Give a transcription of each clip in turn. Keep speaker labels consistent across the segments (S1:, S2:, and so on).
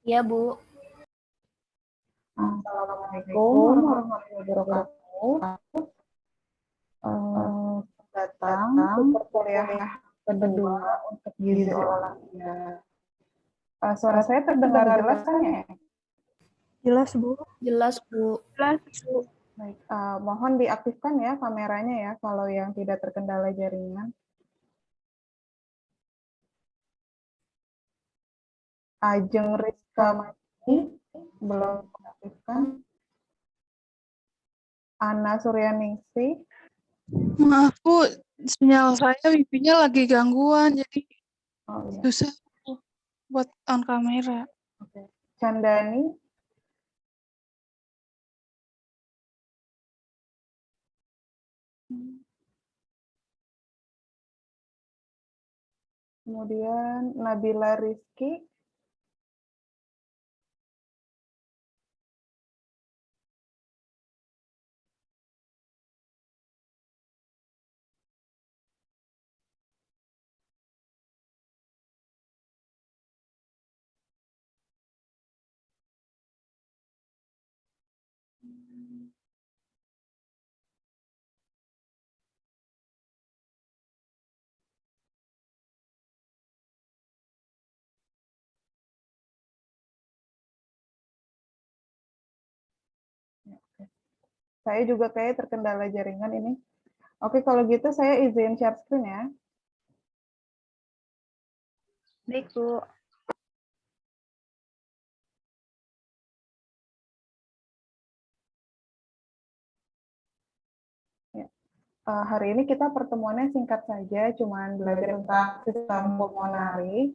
S1: Iya, Bu.
S2: Assalamualaikum warahmatullahi wabarakatuh. Datang ke kuliah kedua untuk gizi olahraga. Suara saya terdengar jelas kan ya?
S3: Jelas, Bu.
S1: Jelas, Bu.
S3: Jelas, Bu.
S2: Baik, mohon diaktifkan ya kameranya ya kalau yang tidak terkendala jaringan. Ajeng Rizka Mati belum diaktifkan. Ana Suryaningsih.
S3: Maaf, Bu. Sinyal saya wifi-nya lagi gangguan, jadi
S2: Iya.
S3: susah buat on kamera.
S2: Oke. Chandani. Kemudian Nabila Rizky. Saya juga kayak terkendala jaringan ini. Oke, kalau gitu saya izin share screen ya.
S1: Baik, Bu.
S2: Hari ini kita pertemuannya singkat saja, cuman belajar tentang sistem pulmonari.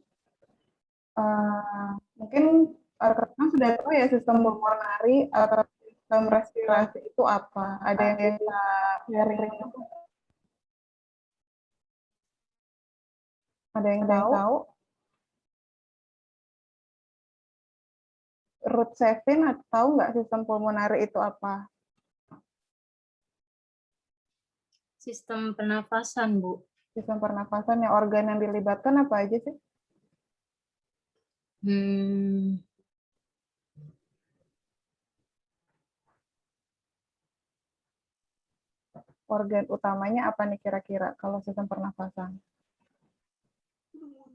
S2: Mungkin rekan-rekan sudah tahu ya sistem pulmonari atau sistem respirasi itu apa? Ada yang bisa sharing? Ada yang tahu? Ruth Sevin tahu nggak sistem pulmonari itu apa?
S1: Sistem pernafasan, Bu.
S2: Sistem pernafasan yang organ yang dilibatkan apa aja sih? Organ utamanya apa nih kira-kira kalau sistem pernafasan?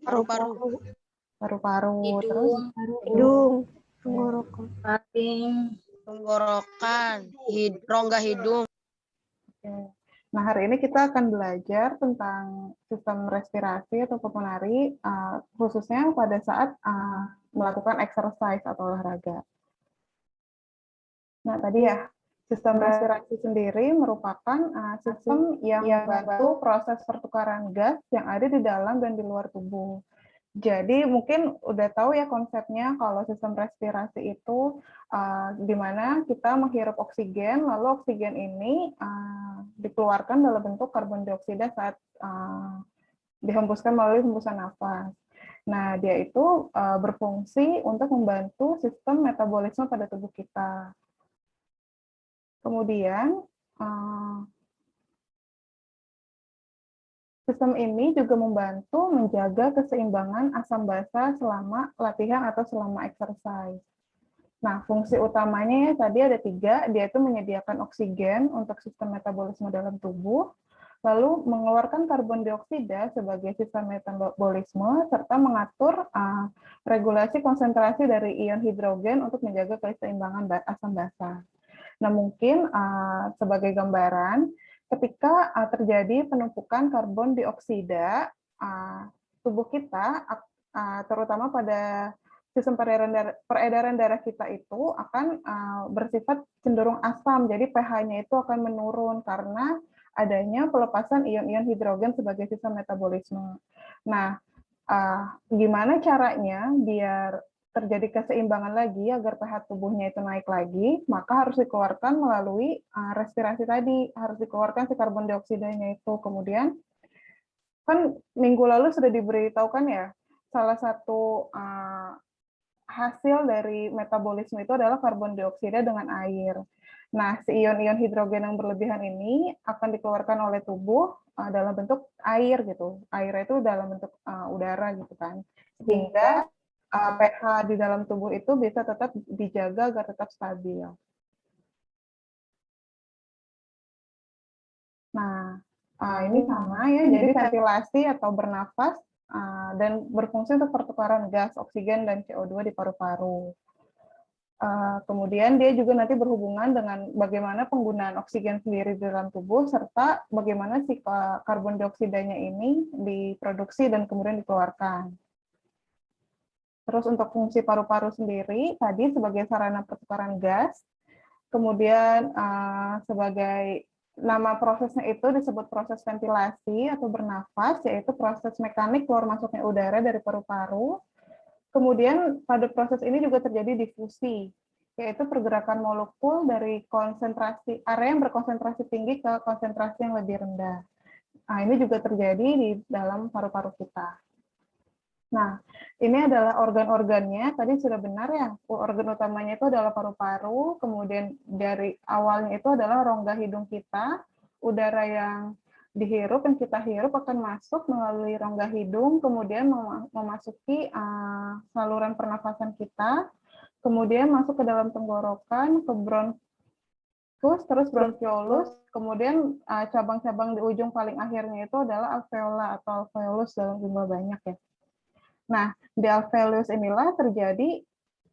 S3: Paru-paru.
S2: Paru-paru, terus
S1: Hidung,
S3: tenggorokan,
S1: paring,
S4: tenggorokan, rongga hidung.
S2: Oke. Nah, hari ini kita akan belajar tentang sistem respirasi atau pulmonari, khususnya pada saat melakukan exercise atau olahraga. Nah, tadi ya, sistem respirasi sendiri merupakan sistem yang membantu proses pertukaran gas yang ada di dalam dan di luar tubuh. Jadi mungkin udah tahu ya konsepnya kalau sistem respirasi itu di mana kita menghirup oksigen, lalu oksigen ini dikeluarkan dalam bentuk karbon dioksida saat dihembuskan melalui hembusan nafas. Nah, dia itu berfungsi untuk membantu sistem metabolisme pada tubuh kita. Kemudian sistem ini juga membantu menjaga keseimbangan asam basa selama latihan atau selama exercise. Nah, fungsi utamanya ya tadi ada 3, dia itu menyediakan oksigen untuk sistem metabolisme dalam tubuh, lalu mengeluarkan karbon dioksida sebagai sistem metabolisme, serta mengatur regulasi konsentrasi dari ion hidrogen untuk menjaga keseimbangan asam basa. Nah, mungkin sebagai gambaran, ketika terjadi penumpukan karbon dioksida, tubuh kita, terutama pada sistem peredaran darah kita itu akan bersifat cenderung asam, jadi pH-nya itu akan menurun karena adanya pelepasan ion-ion hidrogen sebagai sistem metabolisme. Nah, gimana caranya biar terjadi keseimbangan lagi agar pH tubuhnya itu naik lagi, maka harus dikeluarkan melalui respirasi tadi, harus dikeluarkan si karbon dioksidanya itu. Kemudian, kan minggu lalu sudah diberitahukan ya, salah satu hasil dari metabolisme itu adalah karbon dioksida dengan air. Nah, si ion-ion hidrogen yang berlebihan ini akan dikeluarkan oleh tubuh dalam bentuk air gitu. Air itu dalam bentuk udara gitu kan. Sehingga pH di dalam tubuh itu bisa tetap dijaga agar tetap stabil. Nah, ini sama ya, jadi ventilasi atau bernafas dan berfungsi untuk pertukaran gas, oksigen, dan CO2 di paru-paru. Kemudian dia juga nanti berhubungan dengan bagaimana penggunaan oksigen sendiri di dalam tubuh, serta bagaimana si karbon dioksidanya ini diproduksi dan kemudian dikeluarkan. Terus untuk fungsi paru-paru sendiri, tadi sebagai sarana pertukaran gas, kemudian sebagai nama prosesnya itu disebut proses ventilasi atau bernafas, yaitu proses mekanik keluar masuknya udara dari paru-paru. Kemudian pada proses ini juga terjadi difusi, yaitu pergerakan molekul dari konsentrasi area yang berkonsentrasi tinggi ke konsentrasi yang lebih rendah. Nah, ini juga terjadi di dalam paru-paru kita. Nah, ini adalah organ-organnya. Tadi sudah benar ya, organ utamanya itu adalah paru-paru, kemudian dari awalnya itu adalah rongga hidung kita, udara yang dihirup yang kita hirup akan masuk melalui rongga hidung, kemudian memasuki saluran pernafasan kita, kemudian masuk ke dalam tenggorokan, ke bronkus, terus bronkiolus, kemudian cabang-cabang di ujung paling akhirnya itu adalah alveola atau alveolus dalam jumlah banyak ya. Nah, di alveolus inilah terjadi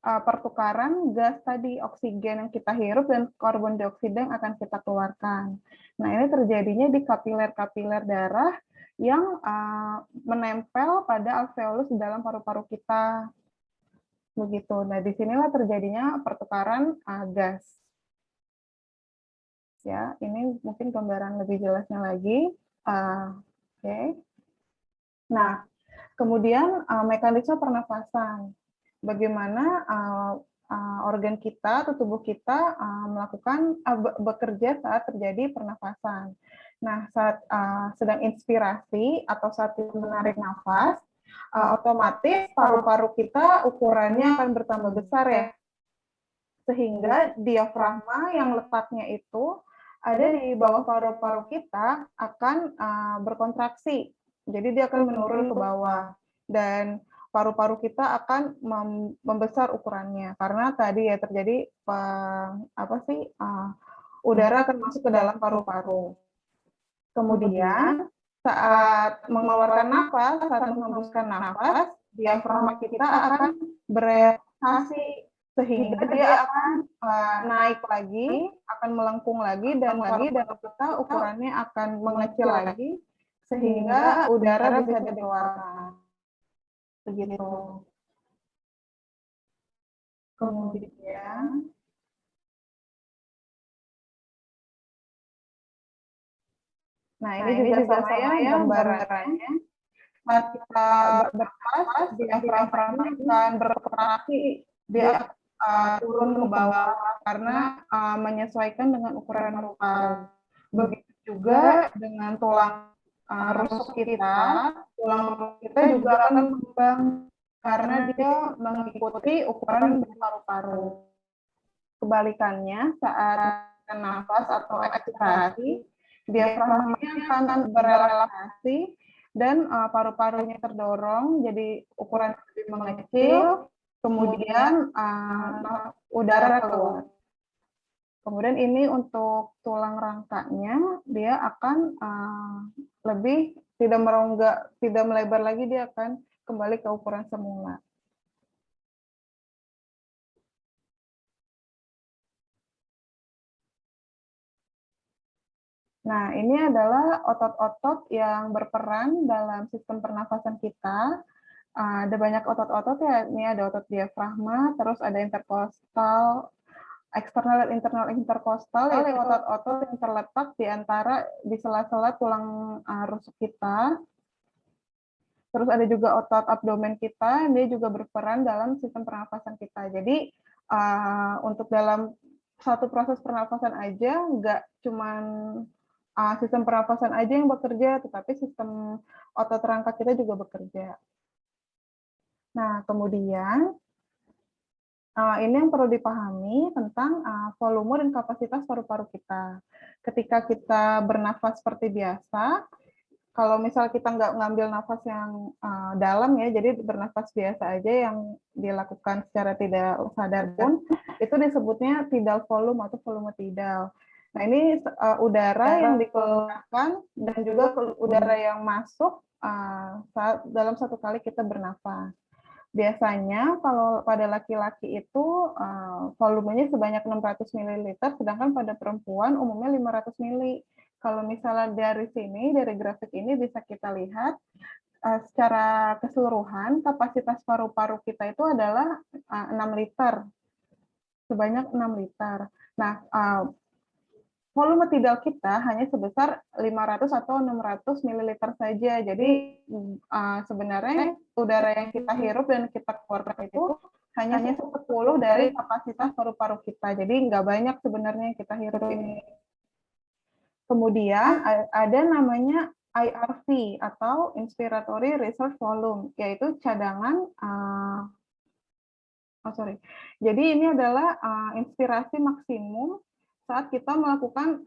S2: pertukaran gas tadi, oksigen yang kita hirup dan karbon dioksida yang akan kita keluarkan. Nah, ini terjadinya di kapiler-kapiler darah yang menempel pada alveolus di dalam paru-paru kita. Begitu. Nah, disinilah terjadinya pertukaran gas. Ya, ini mungkin gambaran lebih jelasnya lagi. Oke. Nah, kemudian mekanisme pernafasan. Bagaimana organ kita atau tubuh kita melakukan bekerja saat terjadi pernafasan. Nah, saat sedang inspirasi atau saat menarik nafas, otomatis paru-paru kita ukurannya akan bertambah besar ya, sehingga diafragma yang letaknya itu ada di bawah paru-paru kita akan berkontraksi. Jadi dia akan menurun ke bawah dan paru-paru kita akan membesar ukurannya karena tadi ya terjadi udara akan masuk ke dalam paru-paru. Kemudian saat mengeluarkan nafas, saat menghembuskan nafas, diafragma kita akan bereaksi sehingga dia akan naik lagi, akan melengkung lagi dan paru-paru kita ukurannya akan mengecil lagi sehingga udara bisa dikeluarkan. Begitu. Kemudian nah, ini juga sama ya gambarannya. Saat kita bernafas, diafragma akan berkontraksi, dia turun ke bawah karena menyesuaikan dengan ukuran paru-paru. Begitu juga dengan tulang rusuk kita, tulang rusuk kita juga akan mengembang karena dia mengikuti ukuran paru-paru. Kebalikannya, saat nafas atau ekspirasi, diafragmanya akan berelaksasi dan paru-parunya terdorong, jadi ukuran lebih mengecil, kemudian udara keluar. Kemudian ini untuk tulang rangkanya, dia akan lebih tidak merongga, tidak melebar lagi, dia akan kembali ke ukuran semula. Nah, ini adalah otot-otot yang berperan dalam sistem pernafasan kita. Ada banyak otot-otot ya, ini ada otot diafragma, terus ada interkostal, eksternal dan internal interkostal, yaitu otot-otot yang terletak di sela-sela tulang rusuk kita. Terus ada juga otot abdomen kita, dia juga berperan dalam sistem pernafasan kita. Jadi untuk dalam satu proses pernafasan aja, nggak cuman sistem pernafasan aja yang bekerja, tetapi sistem otot rangka kita juga bekerja. Nah, kemudian ini yang perlu dipahami tentang volume dan kapasitas paru-paru kita. Ketika kita bernafas seperti biasa, kalau misal kita nggak ngambil nafas yang dalam ya, jadi bernafas biasa aja yang dilakukan secara tidak sadar pun, itu disebutnya tidal volume atau volume tidal. Nah, ini udara yang dikeluarkan dan juga udara yang masuk dalam satu kali kita bernafas. Biasanya kalau pada laki-laki itu volumenya sebanyak 600 ml, sedangkan pada perempuan umumnya 500 ml. Kalau misalnya dari sini, dari grafik ini bisa kita lihat secara keseluruhan kapasitas paru-paru kita itu adalah 6 liter, sebanyak 6 liter. Nah, volume tidal kita hanya sebesar 500 atau 600 ml saja. Jadi sebenarnya udara yang kita hirup dan kita keluarkan itu hanya 10 dari kapasitas paru-paru kita. Jadi nggak banyak sebenarnya yang kita hirup ini. Kemudian ada namanya IRV atau Inspiratory Reserve Volume, yaitu cadangan Jadi ini adalah inspirasi maksimum saat kita melakukan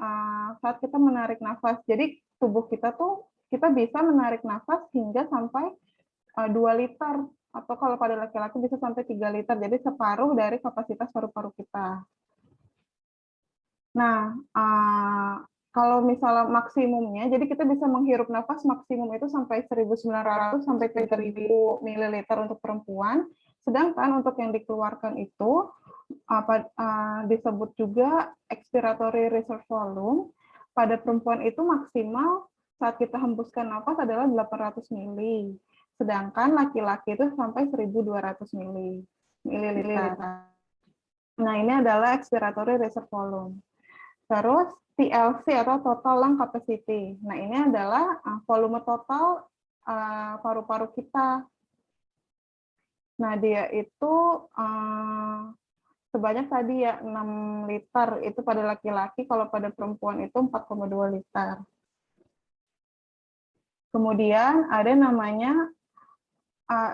S2: saat kita menarik nafas. Jadi tubuh kita tuh kita bisa menarik nafas hingga sampai 2 liter atau kalau pada laki-laki bisa sampai 3 liter. Jadi separuh dari kapasitas paru-paru kita. Nah, kalau misalnya maksimumnya, jadi kita bisa menghirup nafas maksimum itu sampai 1.900 sampai 3.000 ml untuk perempuan, sedangkan untuk yang dikeluarkan itu disebut juga expiratory reserve volume. Pada perempuan itu maksimal saat kita hembuskan nafas adalah 800 ml, sedangkan laki-laki itu sampai 1.200 ml. Nah, ini adalah expiratory reserve volume. Terus TLC atau total lung capacity. Nah, ini adalah volume total paru-paru kita. Nah, dia itu sebanyak tadi ya 6 liter itu pada laki-laki, kalau pada perempuan itu 4,2 liter. Kemudian ada namanya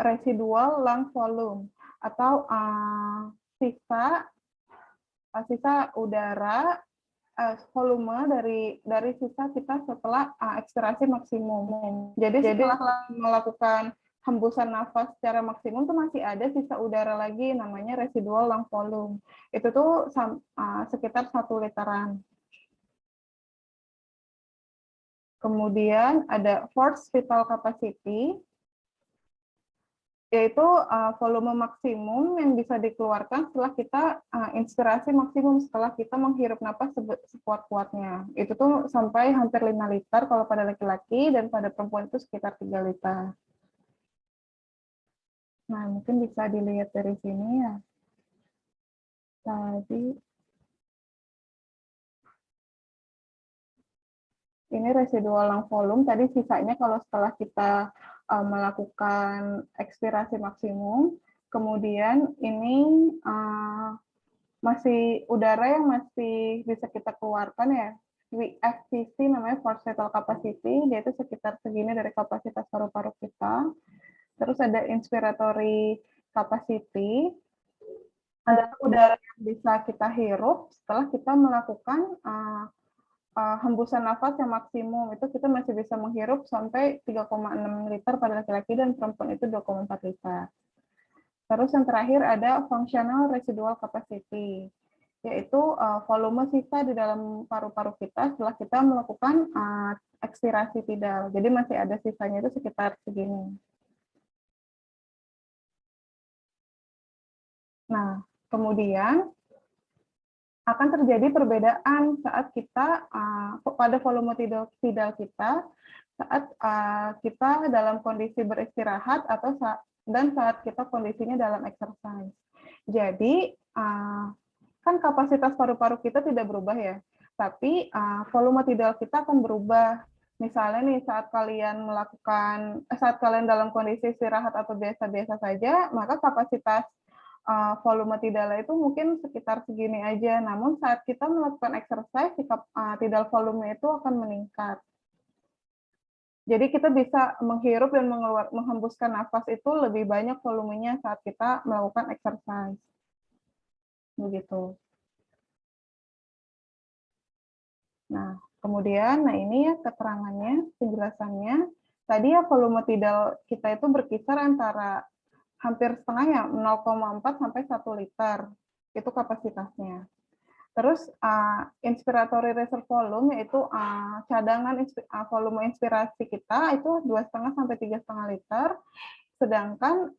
S2: residual lung volume atau sisa udara volume dari sisa kita setelah ekspirasi maksimum. Jadi setelah melakukan hembusan nafas secara maksimum tuh masih ada sisa udara lagi namanya residual lung volume. Itu tuh sekitar 1 literan. Kemudian ada forced vital capacity, yaitu volume maksimum yang bisa dikeluarkan setelah kita inspirasi maksimum, setelah kita menghirup napas sekuat-kuatnya. Itu tuh sampai hampir 5 liter kalau pada laki-laki, dan pada perempuan itu sekitar 3 liter. Nah, mungkin bisa dilihat dari sini ya. Tadi ini residual lung volume, tadi sisanya kalau setelah kita melakukan ekspirasi maksimum, kemudian ini masih udara yang masih bisa kita keluarkan ya, FVC namanya forced vital capacity, yaitu sekitar segini dari kapasitas paru-paru kita. Terus ada inspiratory capacity, ada udara yang bisa kita hirup setelah kita melakukan hembusan nafas yang maksimum, itu kita masih bisa menghirup sampai 3,6 liter pada laki-laki, dan perempuan itu 2,4 liter. Terus yang terakhir ada functional residual capacity, yaitu volume sisa di dalam paru-paru kita setelah kita melakukan ekspirasi tidal. Jadi masih ada sisanya itu sekitar segini. Nah, kemudian akan terjadi perbedaan saat kita pada volume tidal kita saat kita dalam kondisi beristirahat atau saat kita kondisinya dalam exercise. Jadi kan kapasitas paru-paru kita tidak berubah ya, tapi volume tidal kita akan berubah. Misalnya nih saat kalian dalam kondisi istirahat atau biasa-biasa saja, maka kapasitas volume tidalnya itu mungkin sekitar segini aja. Namun saat kita melakukan exercise, tidal volume itu akan meningkat. Jadi kita bisa menghirup dan menghembuskan nafas itu lebih banyak volumenya saat kita melakukan exercise. Begitu. Nah, Kemudian, nah ini ya keterangannya, penjelasannya. Tadi ya volume tidal kita itu berkisar antara hampir setengah ya, 0,4 sampai 1 liter. Itu kapasitasnya. Terus inspiratory reserve volume yaitu cadangan volume inspirasi kita itu 2,5 sampai 3,5 liter, sedangkan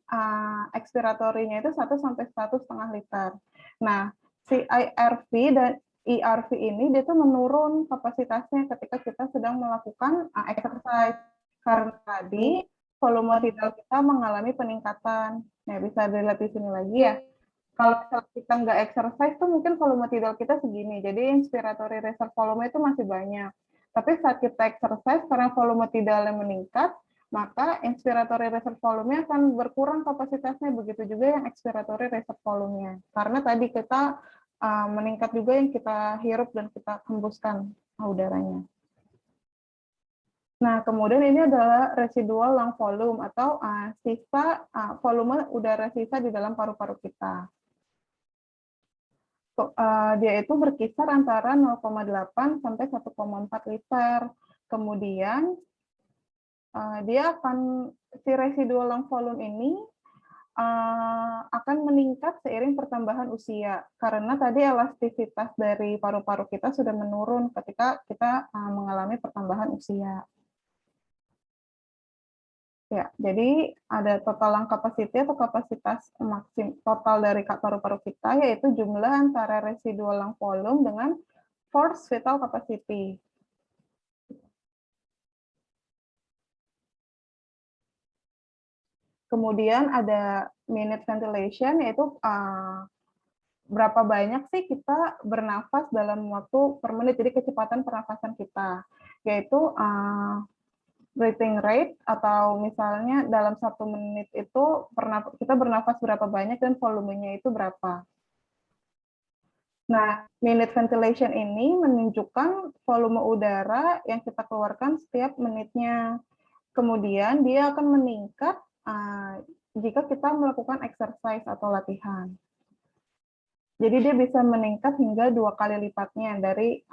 S2: expiratorinya itu 1 sampai 1,5 liter. Nah, si IRV dan ERV ini dia tuh menurun kapasitasnya ketika kita sedang melakukan exercise karena tadi volume tidal kita mengalami peningkatan. Nah, bisa dilihat di sini lagi ya. Kalau kita nggak exercise tuh mungkin volume tidal kita segini. Jadi inspiratory reserve volume itu masih banyak. Tapi saat kita exercise karena volume tidalnya meningkat, maka inspiratory reserve volume akan berkurang kapasitasnya. Begitu juga yang expiratory reserve volume-nya. Karena tadi kita meningkat juga yang kita hirup dan kita hembuskan udaranya. Nah, kemudian ini adalah residual lung volume atau sisa volume udara sisa di dalam paru-paru kita. Dia itu berkisar antara 0,8 sampai 1,4 liter. Kemudian dia akan si residual lung volume ini akan meningkat seiring pertambahan usia karena tadi elastisitas dari paru-paru kita sudah menurun ketika kita mengalami pertambahan usia. Ya, jadi ada total lung capacity atau kapasitas maksim total dari paru-paru kita yaitu jumlah antara residual lung volume dengan forced vital capacity. Kemudian ada minute ventilation, yaitu berapa banyak sih kita bernafas dalam waktu per menit, jadi kecepatan pernafasan kita, yaitu breathing rate, atau misalnya dalam 1 menit itu kita bernafas berapa banyak dan volumenya itu berapa. Nah, minute ventilation ini menunjukkan volume udara yang kita keluarkan setiap menitnya. Kemudian dia akan meningkat jika kita melakukan exercise atau latihan. Jadi dia bisa meningkat hingga 2 kali lipatnya dari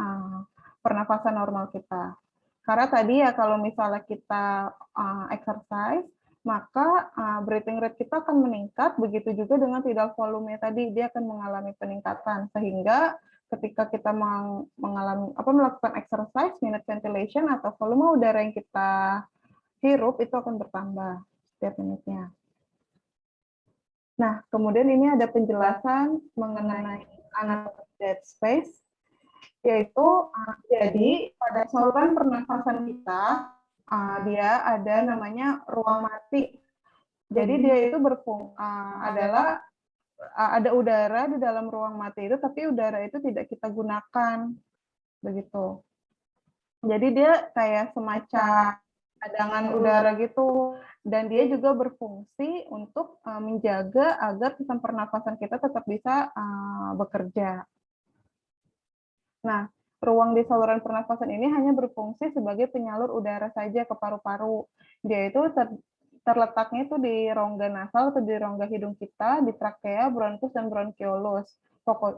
S2: pernafasan normal kita. Karena tadi ya kalau misalnya kita exercise, maka breathing rate kita akan meningkat, begitu juga dengan tidal volume tadi, dia akan mengalami peningkatan. Sehingga ketika kita melakukan exercise, minute ventilation atau volume udara yang kita hirup itu akan bertambah setiap menitnya. Nah, kemudian ini ada penjelasan mengenai anatomy dead space, yaitu jadi pada saluran pernafasan kita, dia ada namanya ruang mati. Jadi dia itu adalah ada udara di dalam ruang mati itu, tapi udara itu tidak kita gunakan, begitu. Jadi dia kayak semacam cadangan udara gitu, dan dia juga berfungsi untuk menjaga agar sistem pernafasan kita tetap bisa bekerja. Nah, ruang di saluran pernafasan ini hanya berfungsi sebagai penyalur udara saja ke paru-paru. Dia itu terletaknya itu di rongga nasal atau di rongga hidung kita, di trakea, bronkus, dan bronkiolus.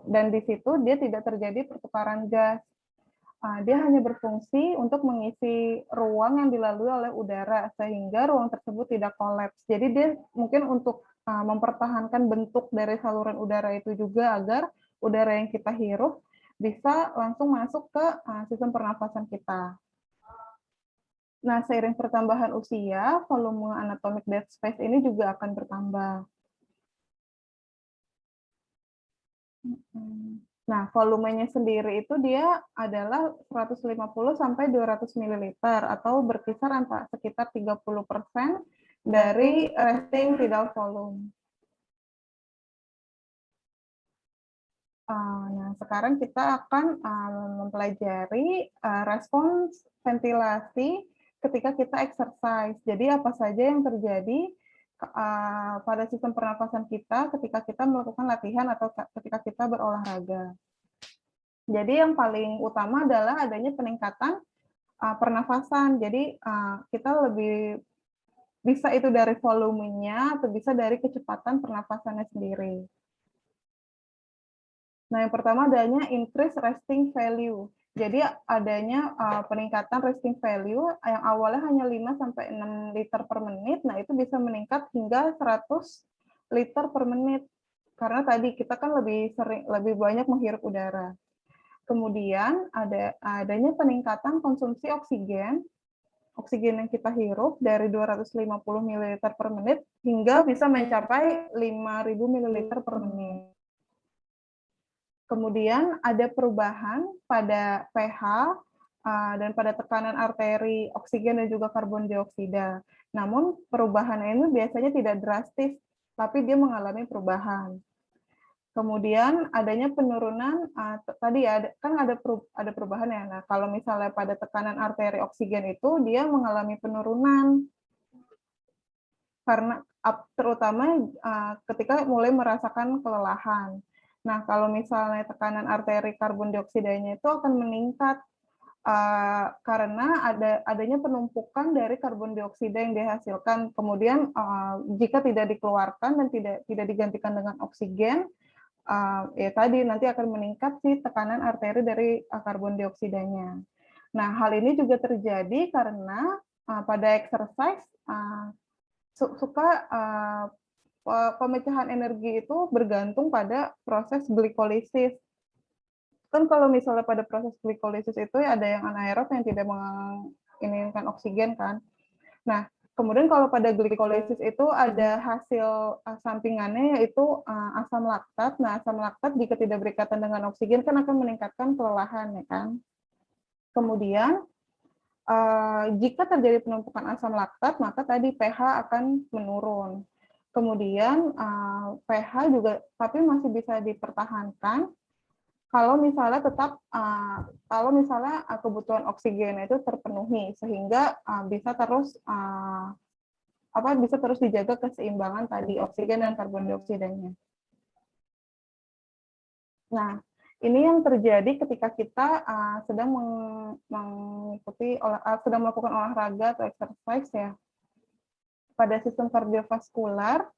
S2: Dan di situ dia tidak terjadi pertukaran gas. Dia hanya berfungsi untuk mengisi ruang yang dilalui oleh udara, sehingga ruang tersebut tidak kolaps. Jadi dia mungkin untuk mempertahankan bentuk dari saluran udara itu juga agar udara yang kita hirup bisa langsung masuk ke sistem pernafasan kita. Nah, seiring pertambahan usia, volume anatomic dead space ini juga akan bertambah. Nah, volumenya sendiri itu dia adalah 150 sampai 200 ml atau berkisar antara sekitar 30% dari resting tidal volume. Nah, sekarang kita akan mempelajari respons ventilasi ketika kita exercise. Jadi apa saja yang terjadi pada sistem pernafasan kita ketika kita melakukan latihan atau ketika kita berolahraga. Jadi yang paling utama adalah adanya peningkatan pernafasan. Jadi kita lebih bisa itu dari volumenya atau bisa dari kecepatan pernafasannya sendiri. Nah, yang pertama adanya increase resting value. Jadi adanya peningkatan resting value yang awalnya hanya 5 sampai 6 liter per menit, nah itu bisa meningkat hingga 100 liter per menit. Karena tadi kita kan lebih banyak menghirup udara. Kemudian adanya peningkatan konsumsi oksigen yang kita hirup dari 250 ml per menit hingga bisa mencapai 5.000 ml per menit. Kemudian ada perubahan pada pH dan pada tekanan arteri oksigen dan juga karbon dioksida. Namun perubahan ini biasanya tidak drastis, tapi dia mengalami perubahan. Kemudian adanya penurunan, tadi ya, kan ada perubahan ya. Nah, kalau misalnya pada tekanan arteri oksigen itu, dia mengalami penurunan. Karena terutama ketika mulai merasakan kelelahan. Nah, kalau misalnya tekanan arteri karbon dioksidanya itu akan meningkat karena adanya penumpukan dari karbon dioksida yang dihasilkan. Kemudian jika tidak dikeluarkan dan tidak digantikan dengan oksigen, ya tadi nanti akan meningkat sih tekanan arteri dari karbon dioksidanya. Nah, hal ini juga terjadi karena pada exercise suka pemecahan energi itu bergantung pada proses glikolisis. Kan kalau misalnya pada proses glikolisis itu ada yang anaerob yang tidak menginginkan oksigen kan. Nah, kemudian kalau pada glikolisis itu ada hasil sampingannya yaitu asam laktat. Nah, asam laktat jika tidak berikatan dengan oksigen kan akan meningkatkan kelelahan ya kan. Kemudian jika terjadi penumpukan asam laktat, maka tadi pH akan menurun. Kemudian pH juga tapi masih bisa dipertahankan kalau misalnya kebutuhan oksigen itu terpenuhi sehingga bisa terus dijaga keseimbangan tadi oksigen dan karbon dioksidanya. Nah, ini yang terjadi ketika kita sedang melakukan olahraga atau exercise ya. Pada sistem kardiovaskular,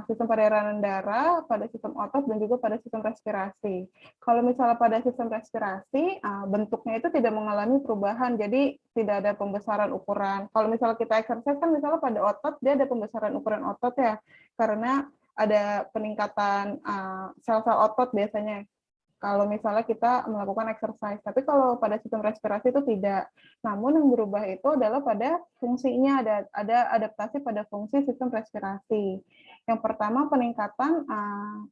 S2: sistem peredaran darah, pada sistem otot, dan juga pada sistem respirasi. Kalau misalnya pada sistem respirasi, bentuknya itu tidak mengalami perubahan, jadi tidak ada pembesaran ukuran. Kalau misalnya kita exercise, kan misalnya pada otot, dia ada pembesaran ukuran otot ya, karena ada peningkatan sel-sel otot biasanya kalau misalnya kita melakukan exercise. Tapi kalau pada sistem respirasi itu tidak. Namun yang berubah itu adalah pada fungsinya, ada adaptasi pada fungsi sistem respirasi. Yang pertama peningkatan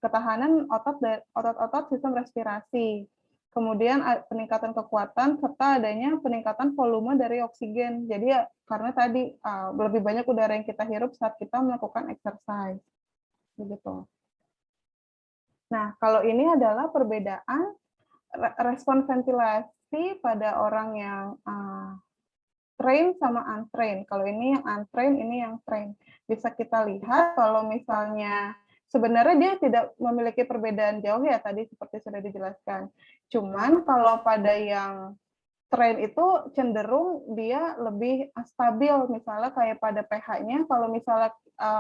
S2: ketahanan otot-otot sistem respirasi. Kemudian peningkatan kekuatan serta adanya peningkatan volume dari oksigen. Jadi karena tadi lebih banyak udara yang kita hirup saat kita melakukan exercise. Begitu. Nah, kalau ini adalah perbedaan respon ventilasi pada orang yang train sama untrain. Kalau ini yang untrain, ini yang train. Bisa kita lihat kalau misalnya sebenarnya dia tidak memiliki perbedaan jauh ya tadi seperti sudah dijelaskan. Cuman kalau pada yang train itu cenderung dia lebih stabil, misalnya kayak pada pH-nya, kalau misalnya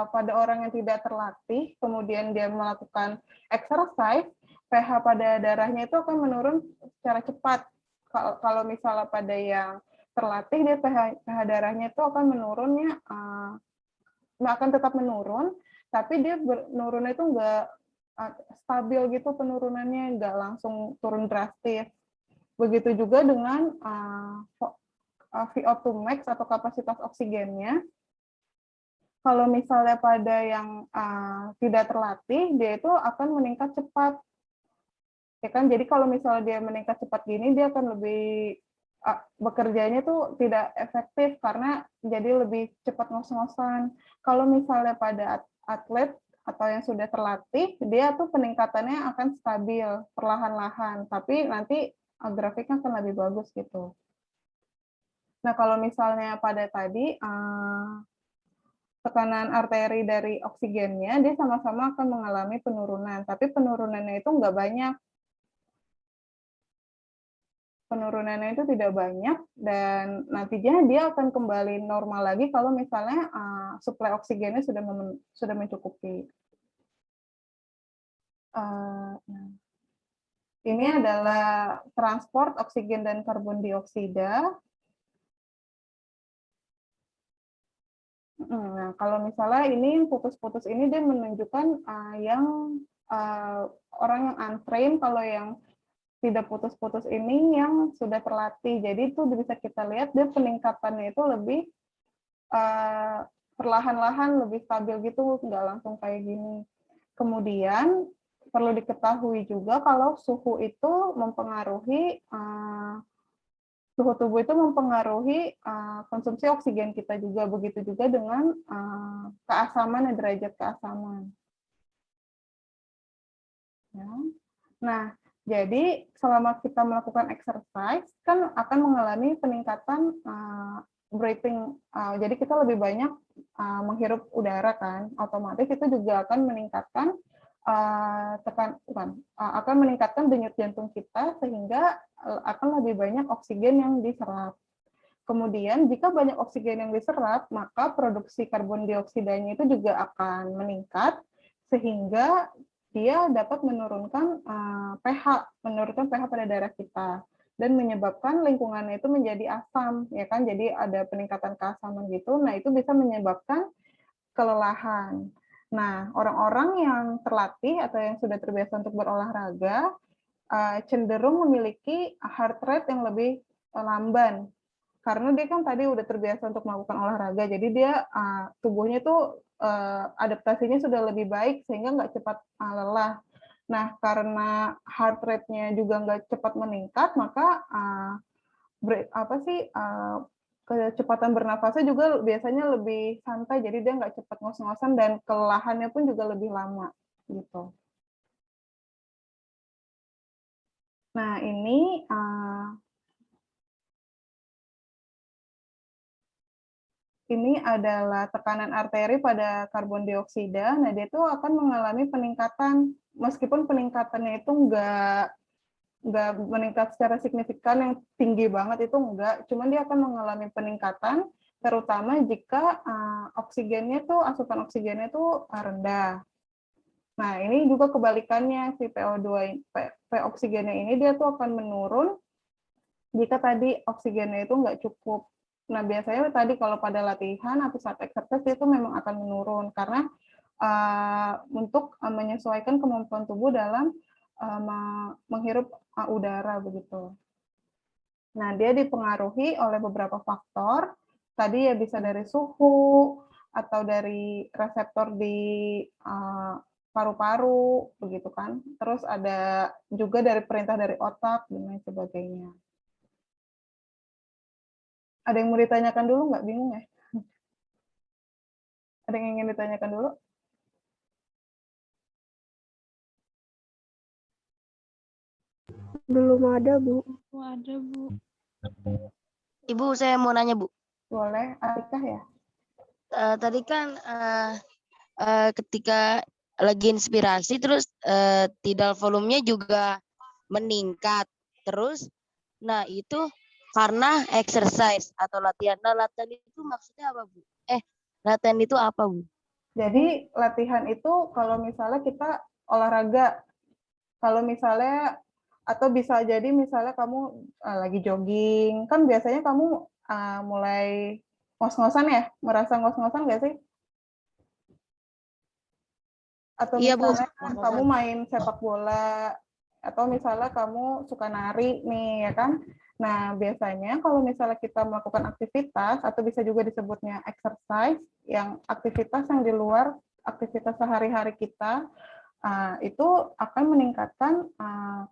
S2: pada orang yang tidak terlatih, kemudian dia melakukan exercise, pH pada darahnya itu akan menurun secara cepat. Kalau misalnya pada yang terlatih, dia pH darahnya itu akan menurunnya, akan tetap menurun, tapi dia menurunnya itu nggak stabil gitu penurunannya, nggak langsung turun drastis. Begitu juga dengan VO2 max atau kapasitas oksigennya. Kalau misalnya pada yang tidak terlatih, dia itu akan meningkat cepat. Ya kan? Jadi kalau misalnya dia meningkat cepat gini, dia akan lebih bekerjanya tuh tidak efektif karena jadi lebih cepat ngos-ngosan. Kalau misalnya pada atlet atau yang sudah terlatih, dia tuh peningkatannya akan stabil, perlahan-lahan. Tapi nanti grafiknya akan lebih bagus gitu. Nah, kalau misalnya pada tadi tekanan arteri dari oksigennya, dia sama-sama akan mengalami penurunan, tapi penurunannya itu nggak banyak. Penurunannya itu tidak banyak, dan nantinya dia akan kembali normal lagi kalau misalnya suplai oksigennya sudah mencukupi. Ini adalah transport oksigen dan karbon dioksida. Nah, kalau misalnya ini putus-putus ini dia menunjukkan yang orang yang untrained, kalau yang tidak putus-putus ini yang sudah terlatih. Jadi itu bisa kita lihat dia peningkatannya itu lebih perlahan-lahan, lebih stabil gitu, nggak langsung kayak gini. Kemudian perlu diketahui juga kalau suhu itu mempengaruhi suhu tubuh itu mempengaruhi konsumsi oksigen kita juga, begitu juga dengan keasaman dan derajat keasaman. Ya. Nah, jadi selama kita melakukan exercise kan akan mengalami peningkatan breathing. Jadi kita lebih banyak menghirup udara kan, otomatis itu juga akan meningkatkan akan meningkatkan denyut jantung kita sehingga akan lebih banyak oksigen yang diserap. Kemudian jika banyak oksigen yang diserap, maka produksi karbon dioksidanya itu juga akan meningkat sehingga dia dapat menurunkan menurunkan pH pada darah kita dan menyebabkan lingkungannya itu menjadi asam, ya kan? Jadi ada peningkatan keasaman gitu. Nah, itu bisa menyebabkan kelelahan. Nah, orang-orang yang terlatih atau yang sudah terbiasa untuk berolahraga cenderung memiliki heart rate yang lebih lamban karena dia kan tadi udah terbiasa untuk melakukan olahraga, jadi dia tubuhnya tuh adaptasinya sudah lebih baik sehingga nggak cepat lelah. Nah, karena heart rate-nya juga nggak cepat meningkat, maka kecepatan bernafasnya juga biasanya lebih santai, jadi dia nggak cepat ngos-ngosan dan kelelahannya pun juga lebih lama gitu. Nah, ini adalah tekanan arteri pada karbon dioksida. Nah, dia itu akan mengalami peningkatan, meskipun peningkatannya itu nggak meningkat secara signifikan yang tinggi banget, itu enggak, cuman dia akan mengalami peningkatan terutama jika asupan oksigennya tuh rendah. Nah, ini juga kebalikannya, si PO2 oksigennya ini dia tuh akan menurun jika tadi oksigennya itu nggak cukup. Nah, biasanya tadi kalau pada latihan atau saat exercise itu memang akan menurun karena untuk menyesuaikan kemampuan tubuh dalam menghirup udara begitu. Nah, dia dipengaruhi oleh beberapa faktor. Tadi ya bisa dari suhu atau dari reseptor di paru-paru begitu kan. Terus ada juga dari perintah dari otak dan lain sebagainya. Ada yang mau ditanyakan dulu nggak? Bingung ya? Ada yang ingin ditanyakan dulu?
S1: Belum ada, Bu.
S3: Ada, Bu.
S4: Ibu, saya mau nanya, Bu.
S2: Boleh, Atikah ya?
S4: Tadi kan ketika lagi inspirasi, terus tidal volumenya juga meningkat. Terus, nah itu karena exercise atau latihan. Nah, latihan itu maksudnya apa, Bu? Latihan itu apa, Bu?
S2: Jadi latihan itu kalau misalnya kita olahraga, kalau misalnya atau bisa jadi misalnya kamu lagi jogging, kan biasanya kamu mulai ngos-ngosan ya, merasa ngos-ngosan nggak sih? Atau
S4: Iya, Bu.
S2: misalnya kamu main sepak bola, atau misalnya kamu suka nari nih, ya kan? Nah, biasanya kalau misalnya kita melakukan aktivitas, atau bisa juga disebutnya exercise, yang aktivitas yang di luar aktivitas sehari-hari kita, itu akan meningkatkan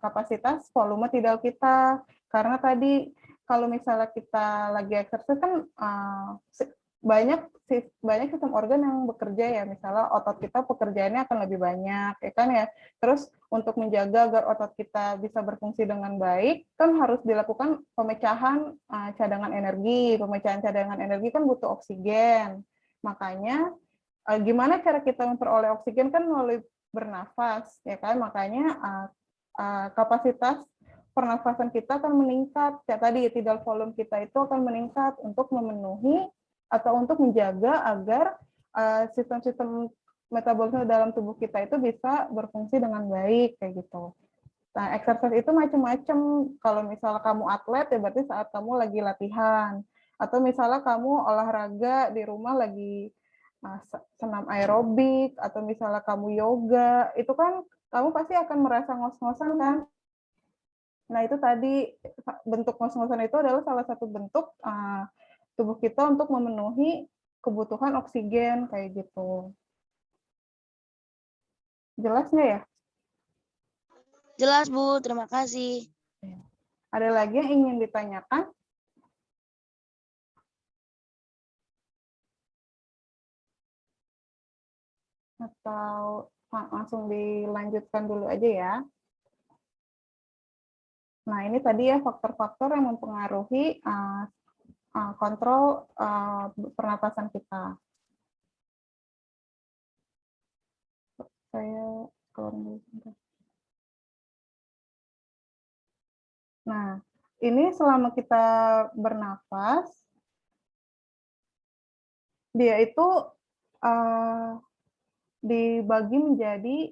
S2: kapasitas volume tidal kita. Karena tadi kalau misalnya kita lagi exercise kan banyak sistem organ yang bekerja ya, misalnya otot kita pekerjaannya akan lebih banyak, ya kan ya. Terus untuk menjaga agar otot kita bisa berfungsi dengan baik, kan harus dilakukan pemecahan cadangan energi. Pemecahan cadangan energi kan butuh oksigen. Makanya gimana cara kita memperoleh oksigen kan melalui bernafas, ya kan. Makanya kapasitas pernafasan kita akan meningkat. Ya tadi tidal volume kita itu akan meningkat untuk memenuhi atau untuk menjaga agar sistem-sistem metabolisme dalam tubuh kita itu bisa berfungsi dengan baik kayak gitu. Nah, exercise itu macam-macam. Kalau misalnya kamu atlet, ya berarti saat kamu lagi latihan. Atau misalnya kamu olahraga di rumah lagi senam aerobik, atau misalnya kamu yoga, itu kan kamu pasti akan merasa ngos-ngosan kan? Nah, itu tadi bentuk ngos-ngosan itu adalah salah satu bentuk tubuh kita untuk memenuhi kebutuhan oksigen kayak gitu. Jelas nggak ya?
S4: Jelas, Bu. Terima kasih.
S2: Ada lagi yang ingin ditanyakan? Atau langsung dilanjutkan dulu aja ya? Nah, ini tadi ya faktor-faktor yang mempengaruhi kontrol pernapasan kita. Saya keluarin dulu sebentar. Nah, ini selama kita bernapas, dia itu dibagi menjadi,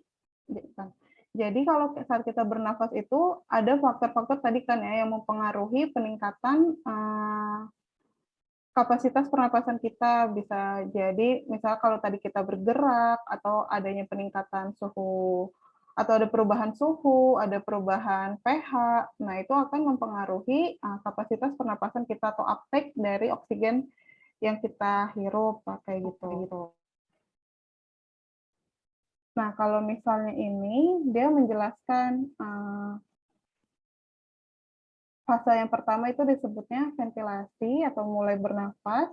S2: jadi kalau saat kita bernafas itu ada faktor-faktor tadi kan ya yang mempengaruhi peningkatan kapasitas pernapasan kita. Bisa jadi misalnya kalau tadi kita bergerak atau adanya peningkatan suhu atau ada perubahan suhu, ada perubahan pH, nah itu akan mempengaruhi kapasitas pernapasan kita atau uptake dari oksigen yang kita hirup kayak gitu. Nah, kalau misalnya ini dia menjelaskan fase yang pertama itu disebutnya ventilasi atau mulai bernafas.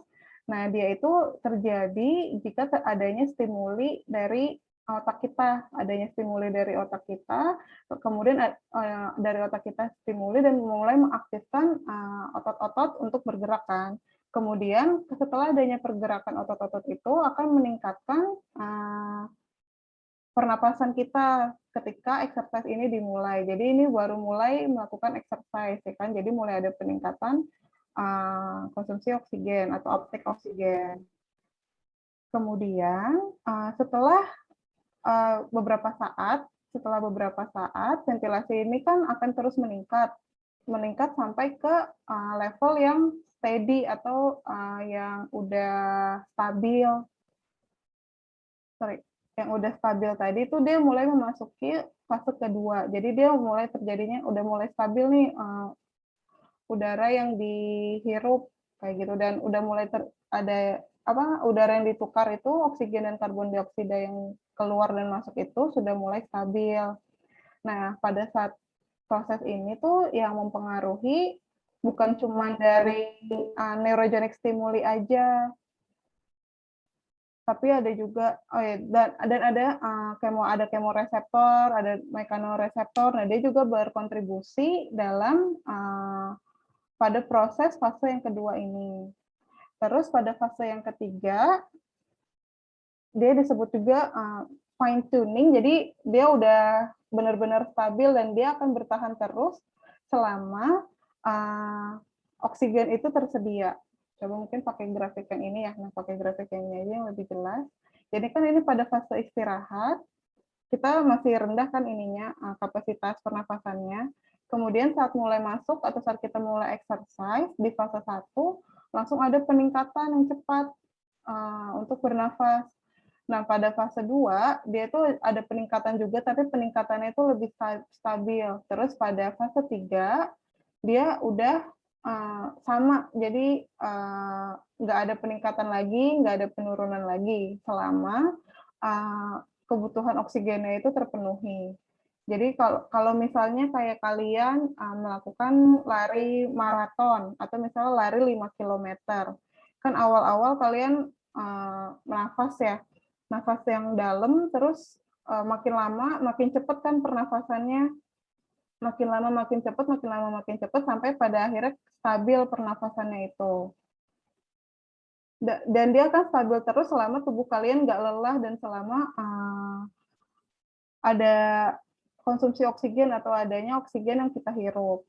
S2: Nah, dia itu terjadi jika adanya stimuli dari otak kita, kemudian dari otak kita stimuli dan mulai mengaktifkan otot-otot untuk bergerak kan. Kemudian setelah adanya pergerakan otot-otot itu akan meningkatkan pernapasan kita ketika exercise ini dimulai. Jadi ini baru mulai melakukan exercise, ya kan? Jadi mulai ada peningkatan konsumsi oksigen atau uptake oksigen. Kemudian setelah beberapa saat, ventilasi ini kan akan terus meningkat sampai ke level yang steady atau yang udah stabil. Yang udah stabil tadi itu dia mulai memasuki fase kedua. Jadi dia mulai terjadinya udah mulai stabil nih udara yang dihirup kayak gitu, dan udah mulai ada udara yang ditukar itu oksigen dan karbon dioksida yang keluar dan masuk itu sudah mulai stabil. Nah, pada saat proses ini tuh yang mempengaruhi bukan cuma dari neurogenic stimuli aja, tapi ada juga dan ada kemoreseptor, ada mekanoreseptor. Nah, dia juga berkontribusi dalam pada proses fase yang kedua ini. Terus pada fase yang ketiga, dia disebut juga fine tuning. Jadi dia udah benar-benar stabil dan dia akan bertahan terus selama oksigen itu tersedia. Coba mungkin pakai grafik yang ini ya. Nah, pakai grafik yang ini aja yang lebih jelas. Jadi kan ini pada fase istirahat, kita masih rendah kan ininya, kapasitas pernafasannya. Kemudian saat mulai masuk atau saat kita mulai exercise di fase 1, langsung ada peningkatan yang cepat untuk bernafas. Nah, pada fase 2, dia tuh ada peningkatan juga, tapi peningkatannya itu lebih stabil. Terus pada fase 3, dia udah sama, jadi nggak ada peningkatan lagi, nggak ada penurunan lagi selama kebutuhan oksigennya itu terpenuhi. Jadi kalau misalnya kayak kalian melakukan lari maraton atau misalnya lari 5 km, kan awal-awal kalian nafas ya, nafas yang dalam, terus makin lama makin cepat kan pernafasannya, makin lama makin cepat sampai pada akhirnya stabil pernafasannya itu. Dan dia akan stabil terus selama tubuh kalian nggak lelah dan selama ada konsumsi oksigen atau adanya oksigen yang kita hirup.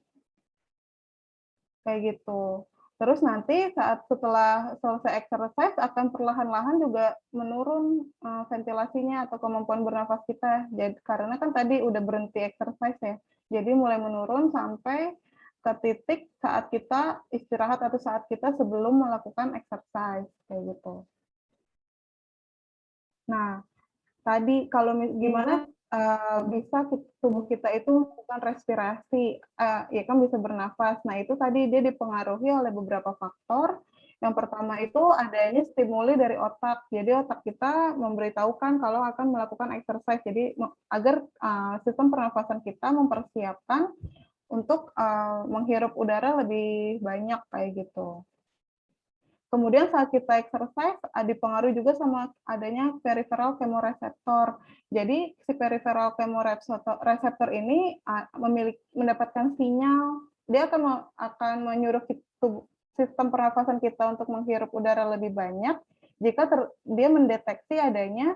S2: Kayak gitu. Terus nanti setelah selesai exercise akan perlahan-lahan juga menurun ventilasinya atau kemampuan bernafas kita. Jadi karena kan tadi udah berhenti exercise ya. Jadi mulai menurun sampai ke titik saat kita istirahat atau saat kita sebelum melakukan exercise kayak gitu. Nah, tadi kalau gimana bisa tubuh kita itu melakukan respirasi, ya kan bisa bernafas. Nah, itu tadi dia dipengaruhi oleh beberapa faktor. Yang pertama itu adanya stimuli dari otak. Jadi otak kita memberitahukan kalau akan melakukan exercise. Jadi agar sistem pernafasan kita mempersiapkan untuk menghirup udara lebih banyak kayak gitu. Kemudian saat kita exercise dipengaruhi juga sama adanya peripheral chemoreceptor. Jadi si peripheral chemoreceptor ini mendapatkan sinyal, dia akan menyuruh sistem pernafasan kita untuk menghirup udara lebih banyak jika dia mendeteksi adanya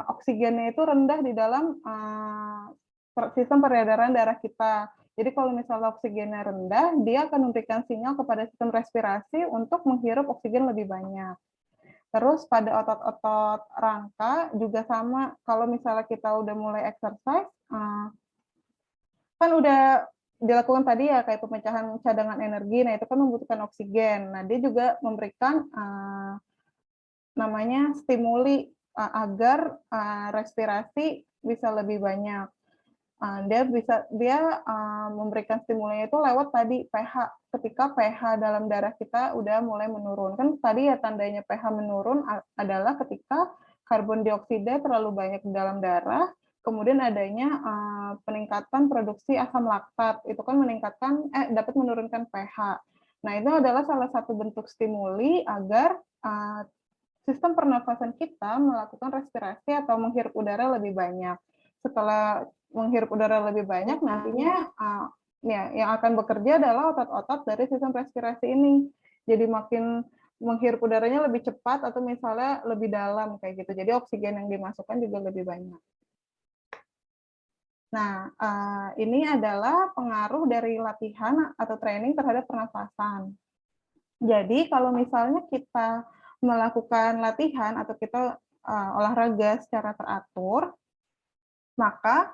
S2: oksigennya itu rendah di dalam sistem peredaran darah kita. Jadi kalau misalnya oksigennya rendah, dia akan memberikan sinyal kepada sistem respirasi untuk menghirup oksigen lebih banyak. Terus pada otot-otot rangka juga sama, kalau misalnya kita udah mulai exercise, kan udah dilakukan tadi ya kayak pemecahan cadangan energi, nah itu kan membutuhkan oksigen. Nah dia juga memberikan namanya stimuli agar respirasi bisa lebih banyak. Dia memberikan stimulinya itu lewat tadi pH. Ketika pH dalam darah kita udah mulai menurun. Kan tadi ya tandanya pH menurun adalah ketika karbon dioksida terlalu banyak di dalam darah, kemudian adanya peningkatan produksi asam laktat. Itu kan dapat menurunkan pH. Nah, itu adalah salah satu bentuk stimuli agar sistem pernafasan kita melakukan respirasi atau menghirup udara lebih banyak. Setelah menghirup udara lebih banyak, nantinya yang akan bekerja adalah otot-otot dari sistem respirasi ini. Jadi makin menghirup udaranya lebih cepat atau misalnya lebih dalam kayak gitu. Jadi oksigen yang dimasukkan juga lebih banyak. Nah, ini adalah pengaruh dari latihan atau training terhadap pernafasan. Jadi kalau misalnya kita melakukan latihan atau kita olahraga secara teratur, maka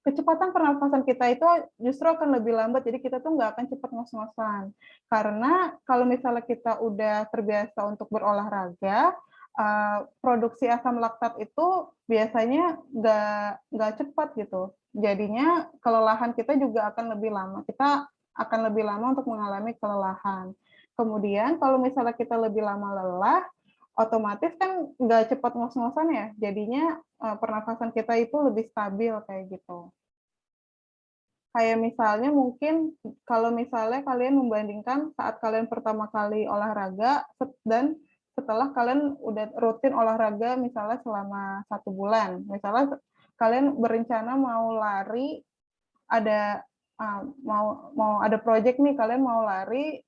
S2: kecepatan pernafasan kita itu justru akan lebih lambat, jadi kita tuh nggak akan cepat ngos-ngosan. Karena kalau misalnya kita udah terbiasa untuk berolahraga, produksi asam laktat itu biasanya nggak cepat gitu. Jadinya kelelahan kita juga akan lebih lama. Kita akan lebih lama untuk mengalami kelelahan. Kemudian kalau misalnya kita lebih lama lelah, otomatis kan nggak cepat ngos-ngosan ya, jadinya pernafasan kita itu lebih stabil kayak gitu. Kayak misalnya mungkin kalau misalnya kalian membandingkan saat kalian pertama kali olahraga dan setelah kalian udah rutin olahraga misalnya selama 1 bulan. Misalnya kalian berencana mau lari, mau ada project nih, kalian mau lari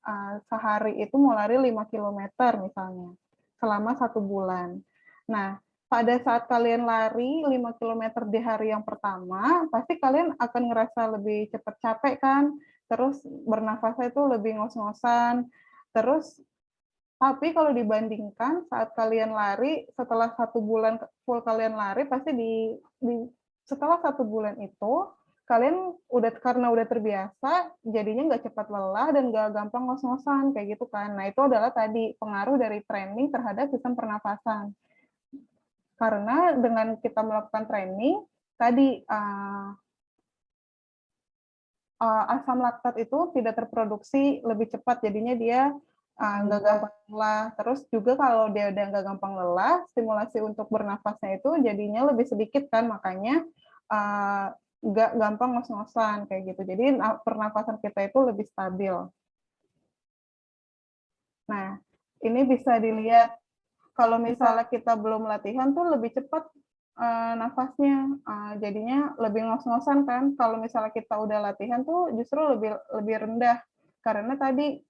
S2: sehari itu mau lari 5 kilometer misalnya selama 1 bulan. Nah, pada saat kalian lari 5 kilometer di hari yang pertama, pasti kalian akan ngerasa lebih cepat capek kan, terus bernafasnya itu lebih ngos-ngosan, terus tapi kalau dibandingkan saat kalian lari, setelah 1 bulan full kalian lari, pasti setelah 1 bulan itu, kalian karena udah terbiasa, jadinya nggak cepat lelah dan nggak gampang ngos-ngosan, kayak gitu kan. Nah, itu adalah tadi pengaruh dari training terhadap sistem pernafasan. Karena dengan kita melakukan training, tadi asam laktat itu tidak terproduksi lebih cepat, jadinya dia nggak gampang lelah. Terus juga kalau dia udah nggak gampang lelah, stimulasi untuk bernafasnya itu jadinya lebih sedikit kan, makanya nggak gampang ngos-ngosan kayak gitu. Jadi pernafasan kita itu lebih stabil. Nah, ini bisa dilihat kalau misalnya kita belum latihan tuh lebih cepat nafasnya, jadinya lebih ngos-ngosan kan. Kalau misalnya kita udah latihan tuh justru lebih rendah karena tadi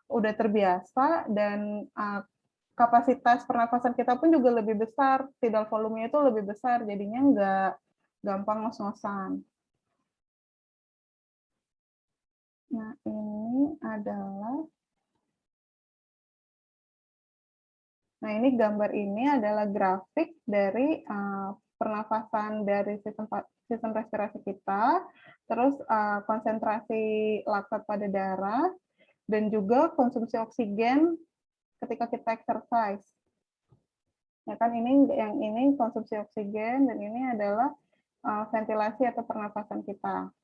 S2: udah terbiasa dan kapasitas pernafasan kita pun juga lebih besar, tidal volumenya itu lebih besar, jadinya nggak gampang ngos-ngosan. Nah, ini adalah ini gambar ini adalah grafik dari pernafasan dari sistem respirasi kita, terus konsentrasi laktat pada darah, dan juga konsumsi oksigen ketika kita exercise. Ya kan, yang ini konsumsi oksigen, dan ini adalah ventilasi atau pernafasan kita.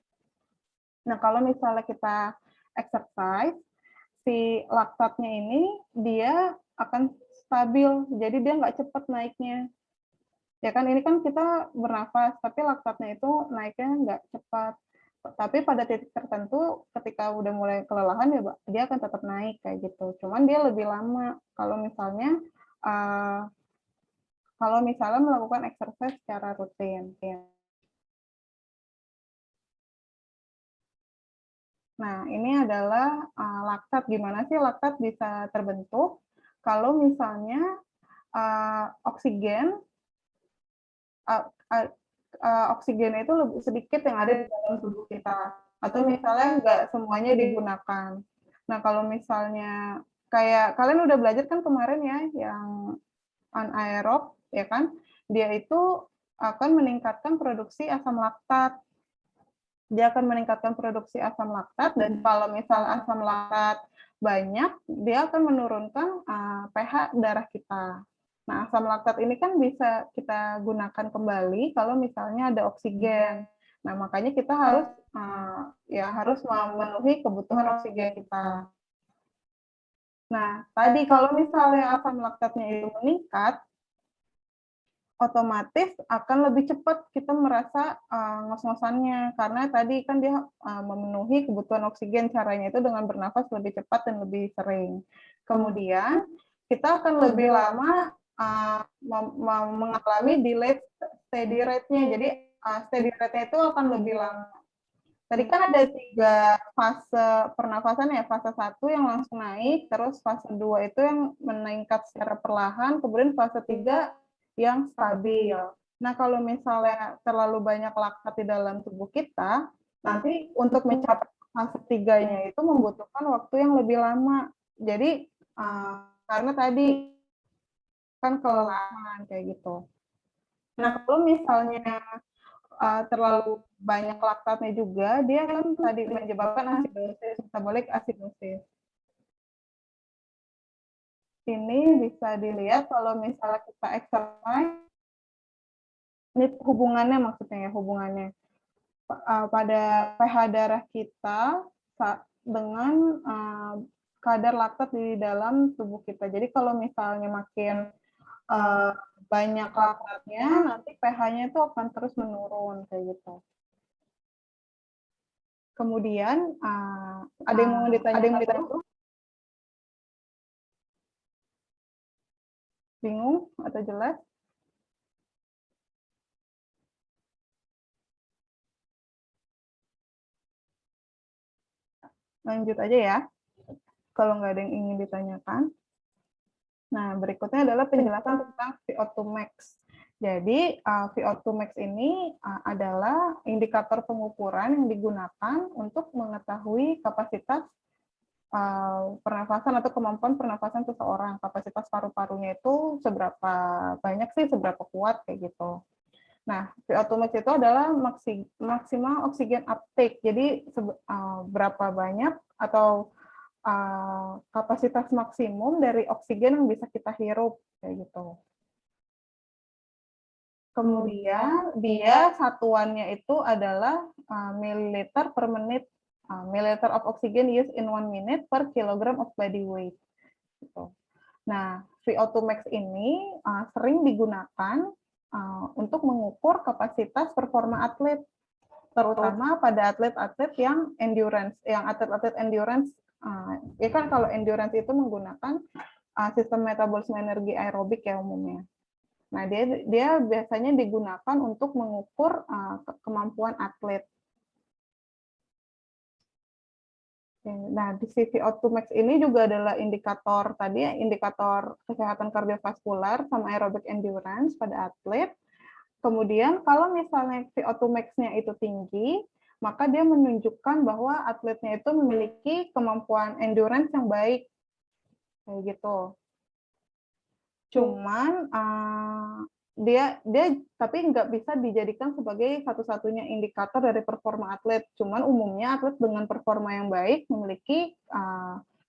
S2: Nah, kalau misalnya kita exercise, si laktatnya ini dia akan stabil, jadi dia nggak cepat naiknya. Ya kan, ini kan kita bernafas, tapi laktatnya itu naiknya nggak cepat. Tapi pada titik tertentu, ketika udah mulai kelelahan, ya dia akan tetap naik kayak gitu. Cuman dia lebih lama kalau misalnya melakukan exercise secara rutin. Nah, ini adalah laktat. Gimana sih laktat bisa terbentuk? Kalau misalnya oksigen itu lebih sedikit yang ada di dalam tubuh kita, atau misalnya nggak semuanya digunakan. Nah, kalau misalnya kayak kalian udah belajar kan kemarin ya, yang anaerob, ya kan, dia itu akan meningkatkan produksi asam laktat. Dia akan meningkatkan produksi asam laktat, dan kalau misalnya asam laktat banyak, dia akan menurunkan pH darah kita. Nah, asam laktat ini kan bisa kita gunakan kembali kalau misalnya ada oksigen. Nah, makanya kita harus memenuhi kebutuhan oksigen kita. Nah, tadi kalau misalnya asam laktatnya itu meningkat, otomatis akan lebih cepat kita merasa ngos-ngosannya, karena tadi kan dia memenuhi kebutuhan oksigen. Caranya itu dengan bernafas lebih cepat dan lebih sering. Kemudian kita akan lebih lama mengalami delayed steady rate-nya. Jadi steady rate-nya itu akan lebih lama. Tadi kan ada 3 fase pernafasan ya, fase 1 yang langsung naik, terus fase 2 itu yang meningkat secara perlahan, kemudian fase 3 yang stabil. Nah, kalau misalnya terlalu banyak laktat di dalam tubuh kita, nanti untuk mencapai fase 3-nya itu membutuhkan waktu yang lebih lama. Jadi, karena tadi kan kelelahan kayak gitu. Nah, kalau misalnya terlalu banyak laktatnya juga, dia kan tadi menyebabkan asidosis, metabolic acidosis. Ini bisa dilihat kalau misalnya kita exercise, ini hubungannya maksudnya ya, hubungannya pada pH darah kita dengan kadar laktat di dalam tubuh kita. Jadi kalau misalnya makin banyak laktatnya, nanti pH-nya itu akan terus menurun kayak gitu. Kemudian ada yang mau ditanya? Bingung atau jelas? Lanjut aja ya, kalau nggak ada yang ingin ditanyakan. Nah, berikutnya adalah penjelasan tentang VO2 max. Jadi, VO2 max ini adalah indikator pengukuran yang digunakan untuk mengetahui kapasitas pernafasan atau kemampuan pernafasan seseorang. Kapasitas paru-parunya itu seberapa banyak sih, seberapa kuat kayak gitu. Nah, VO2 max itu adalah maksimal oksigen uptake. Jadi, berapa banyak atau kapasitas maksimum dari oksigen yang bisa kita hirup kayak gitu. Kemudian dia satuannya itu adalah mililiter per menit, milliliter of oxygen used in 1 minute per kilogram of body weight. Gitu. Nah, VO2 max ini sering digunakan untuk mengukur kapasitas performa atlet, terutama pada atlet-atlet yang endurance, atlet-atlet endurance. Ya kan kalau endurance itu menggunakan sistem metabolisme energi aerobik ya umumnya. Nah, dia biasanya digunakan untuk mengukur kemampuan atlet. Nah, di VO2 max ini juga adalah indikator tadi, indikator kesehatan kardiovaskular sama aerobic endurance pada atlet. Kemudian kalau misalnya VO2 max-nya itu tinggi, maka dia menunjukkan bahwa atletnya itu memiliki kemampuan endurance yang baik, kayak gitu. Cuman dia tapi nggak bisa dijadikan sebagai satu-satunya indikator dari performa atlet. Cuman umumnya atlet dengan performa yang baik memiliki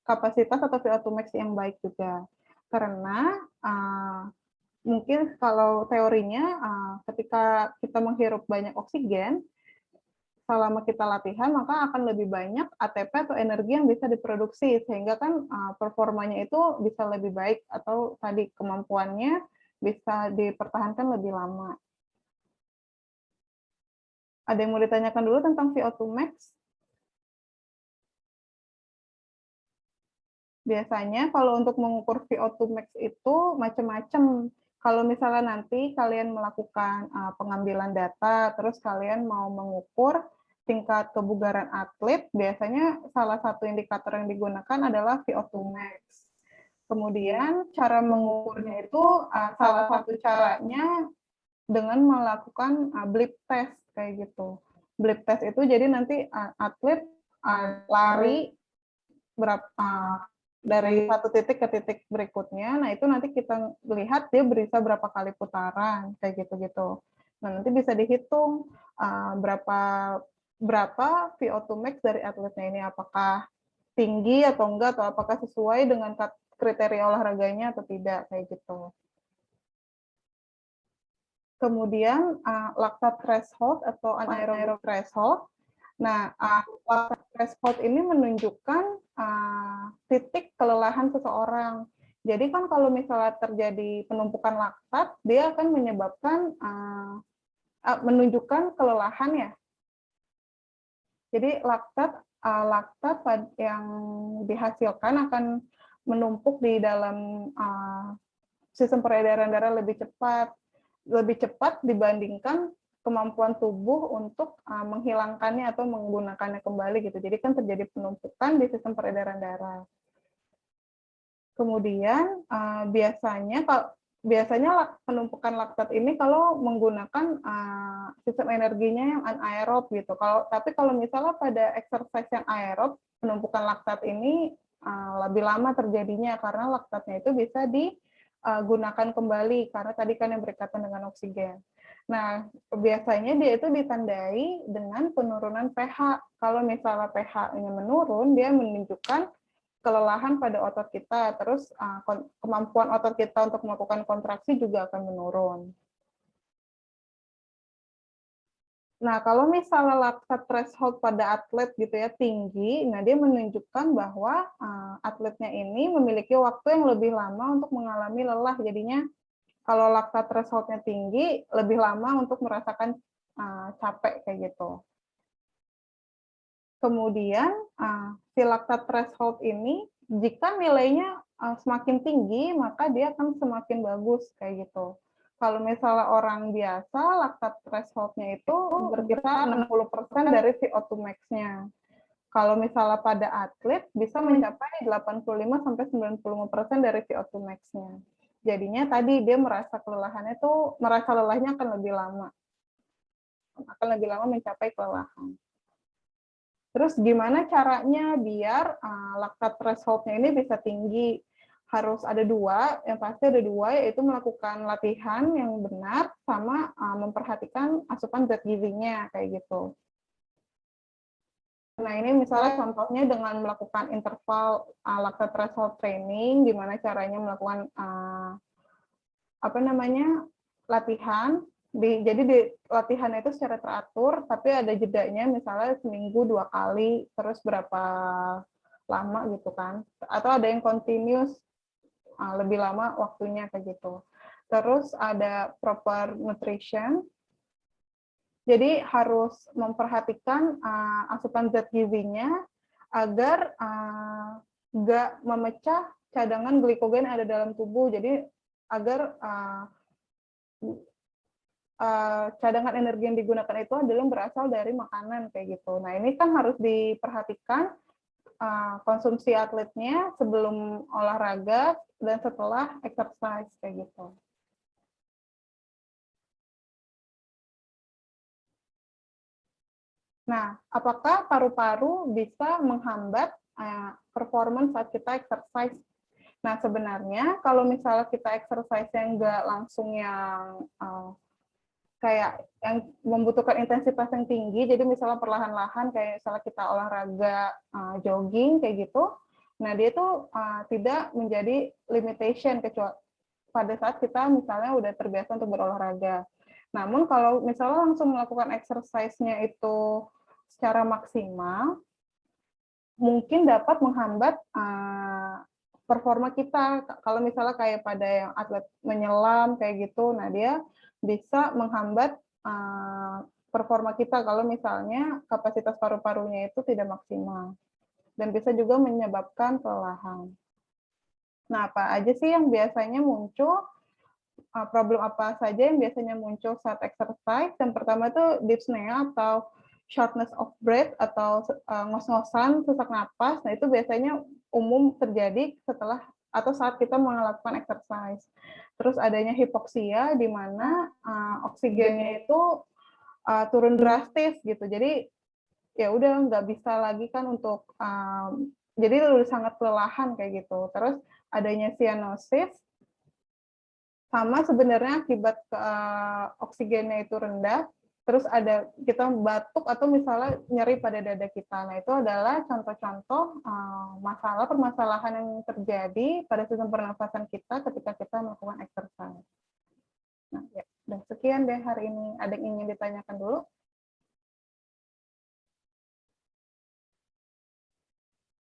S2: kapasitas atau VO2 max yang baik juga. Karena mungkin kalau teorinya ketika kita menghirup banyak oksigen, selama kita latihan maka akan lebih banyak ATP atau energi yang bisa diproduksi sehingga kan performanya itu bisa lebih baik atau tadi kemampuannya bisa dipertahankan lebih lama. Ada yang mau ditanyakan dulu tentang VO2 max? Biasanya kalau untuk mengukur VO2 max itu macam-macam. Kalau misalnya nanti kalian melakukan pengambilan data, terus kalian mau mengukur tingkat kebugaran atlet, biasanya salah satu indikator yang digunakan adalah VO2 max. Kemudian cara mengukurnya itu salah satu caranya dengan melakukan blip test kayak gitu. Blip test itu jadi nanti atlet lari dari satu titik ke titik berikutnya. Nah, itu nanti kita lihat dia bisa berapa kali putaran kayak gitu-gitu. Nah, nanti bisa dihitung berapa VO2 max dari atletnya ini, apakah tinggi atau enggak, atau apakah sesuai dengan kriteria olahraganya atau tidak kayak gitu. Kemudian laktat threshold atau anaerobic threshold. Nah, laktat threshold ini menunjukkan titik kelelahan seseorang. Jadi kan kalau misalnya terjadi penumpukan laktat, dia akan menyebabkan menunjukkan kelelahan ya. Jadi laktat yang dihasilkan akan menumpuk di dalam sistem peredaran darah lebih cepat dibandingkan kemampuan tubuh untuk menghilangkannya atau menggunakannya kembali gitu. Jadi kan terjadi penumpukan di sistem peredaran darah. Kemudian biasanya penumpukan laktat ini kalau menggunakan sistem energinya yang anaerob gitu. Tapi kalau misalnya pada exercise yang aerob, penumpukan laktat ini lebih lama terjadinya karena laktatnya itu bisa digunakan kembali karena tadi kan yang berkaitan dengan oksigen. Nah, biasanya dia itu ditandai dengan penurunan pH. Kalau misalnya pH-nya menurun, dia menunjukkan kelelahan pada otot kita, terus kemampuan otot kita untuk melakukan kontraksi juga akan menurun. Nah, kalau misalnya laktat threshold pada atlet gitu ya tinggi, nah dia menunjukkan bahwa atletnya ini memiliki waktu yang lebih lama untuk mengalami lelah. Jadinya kalau laktat threshold-nya tinggi, lebih lama untuk merasakan capek kayak gitu. Kemudian si laktat threshold ini jika nilainya semakin tinggi, maka dia akan semakin bagus kayak gitu. Kalau misalnya orang biasa, laktat threshold-nya itu berkisar 60% dari VO2 max-nya. Kalau misalnya pada atlet bisa mencapai 85-95% dari VO2 max-nya. Jadinya tadi dia merasa lelahnya akan lebih lama. Akan lebih lama mencapai kelelahan. Terus gimana caranya biar laktat threshold-nya ini bisa tinggi? Harus ada yang pasti ada dua, yaitu melakukan latihan yang benar sama memperhatikan asupan zat gizinya kayak gitu. Nah, ini misalnya contohnya dengan melakukan interval laktat threshold training, gimana caranya melakukan latihan. Jadi latihan itu secara teratur, tapi ada jedanya, misalnya seminggu 2 kali, terus berapa lama gitu kan. Atau ada yang continuous, lebih lama waktunya kayak gitu. Terus ada proper nutrition, jadi harus memperhatikan asupan zat gizinya agar nggak memecah cadangan glikogen yang ada dalam tubuh. Jadi agar cadangan energi yang digunakan itu adalah yang berasal dari makanan kayak gitu. Nah, ini kan harus diperhatikan konsumsi atletnya sebelum olahraga dan setelah exercise kayak gitu. Nah, apakah paru-paru bisa menghambat performance saat kita exercise? Nah, sebenarnya kalau misalnya kita exercise yang nggak langsung yang kayak yang membutuhkan intensitas yang tinggi, jadi misalnya perlahan-lahan kayak misalnya kita olahraga jogging kayak gitu, nah dia tuh tidak menjadi limitation kecuali pada saat kita misalnya udah terbiasa untuk berolahraga. Namun kalau misalnya langsung melakukan exercise-nya itu secara maksimal, mungkin dapat menghambat performa kita. Kalau misalnya kayak pada yang atlet menyelam kayak gitu, nah dia bisa menghambat performa kita kalau misalnya kapasitas paru-parunya itu tidak maksimal. Dan bisa juga menyebabkan kelelahan. Nah, apa aja sih yang biasanya muncul? Problem apa saja yang biasanya muncul saat exercise? Yang pertama itu dyspnea atau shortness of breath atau ngos-ngosan, sesak napas. Nah, itu biasanya umum terjadi setelah atau saat kita melakukan exercise. Terus adanya hipoksia di mana oksigennya itu turun drastis gitu. Jadi ya udah nggak bisa lagi kan untuk jadi udah sangat kelelahan kayak gitu. Terus adanya cyanosis sama sebenarnya akibat oksigennya itu rendah, terus ada kita batuk atau misalnya nyeri pada dada kita. Nah, itu adalah contoh-contoh masalah permasalahan yang terjadi pada sistem pernafasan kita ketika kita melakukan exercise. Nah, ya, dan sekian deh hari ini. Ada yang ingin ditanyakan dulu?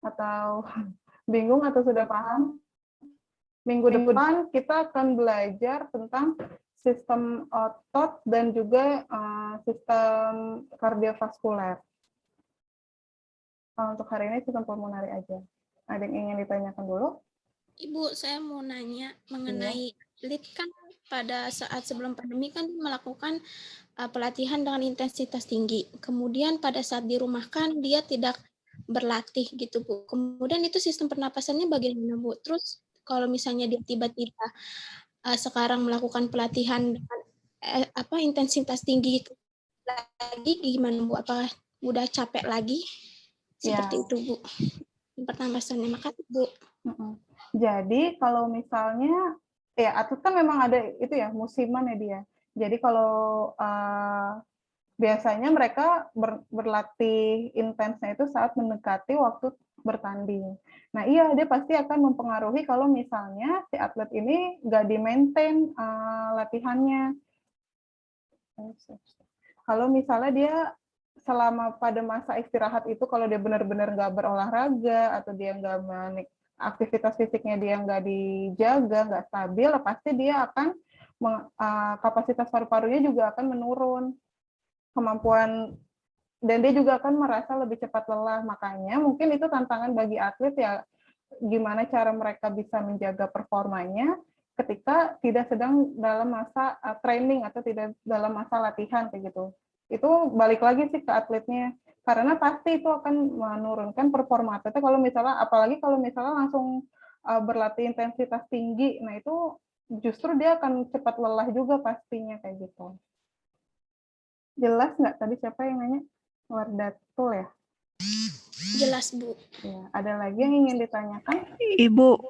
S2: Atau bingung atau sudah paham? Minggu depan kita akan belajar tentang sistem otot dan juga sistem kardiovaskuler. Untuk hari ini sistem pulmonari aja. Ada yang ingin ditanyakan dulu?
S5: Ibu, saya mau nanya mengenai atlet kan pada saat sebelum pandemi kan melakukan pelatihan dengan intensitas tinggi. Kemudian pada saat dirumahkan dia tidak berlatih gitu, Bu. Kemudian itu sistem pernapasannya bagaimana, Bu? Terus kalau misalnya dia tiba-tiba sekarang melakukan pelatihan dengan intensitas tinggi lagi gimana, Bu? Apa udah capek lagi? Seperti itu, Bu. Pernapasannya. Makasih, Bu.
S2: Jadi kalau misalnya ya atlet kan memang ada itu ya musiman ya dia. Jadi kalau biasanya mereka berlatih intensnya itu saat mendekati waktu bertanding. Nah iya dia pasti akan mempengaruhi kalau misalnya si atlet ini nggak di-maintain latihannya. Kalau misalnya dia selama pada masa istirahat itu kalau dia benar-benar nggak berolahraga atau dia nggak aktivitas fisiknya dia nggak dijaga, nggak stabil, pasti dia akan kapasitas paru-parunya juga akan menurun, kemampuan dan dia juga akan merasa lebih cepat lelah. Makanya mungkin itu tantangan bagi atlet ya, gimana cara mereka bisa menjaga performanya ketika tidak sedang dalam masa training atau tidak dalam masa latihan kayak gitu. Itu balik lagi sih ke atletnya. Karena pasti itu akan menurunkan performa atletnya kalau misalnya, apalagi kalau misalnya langsung berlatih intensitas tinggi, nah itu justru dia akan cepat lelah juga pastinya kayak gitu. Jelas nggak tadi siapa yang nanya? Wardatul ya?
S5: Jelas, Bu.
S2: Ya, ada lagi yang ingin ditanyakan?
S3: Ibu,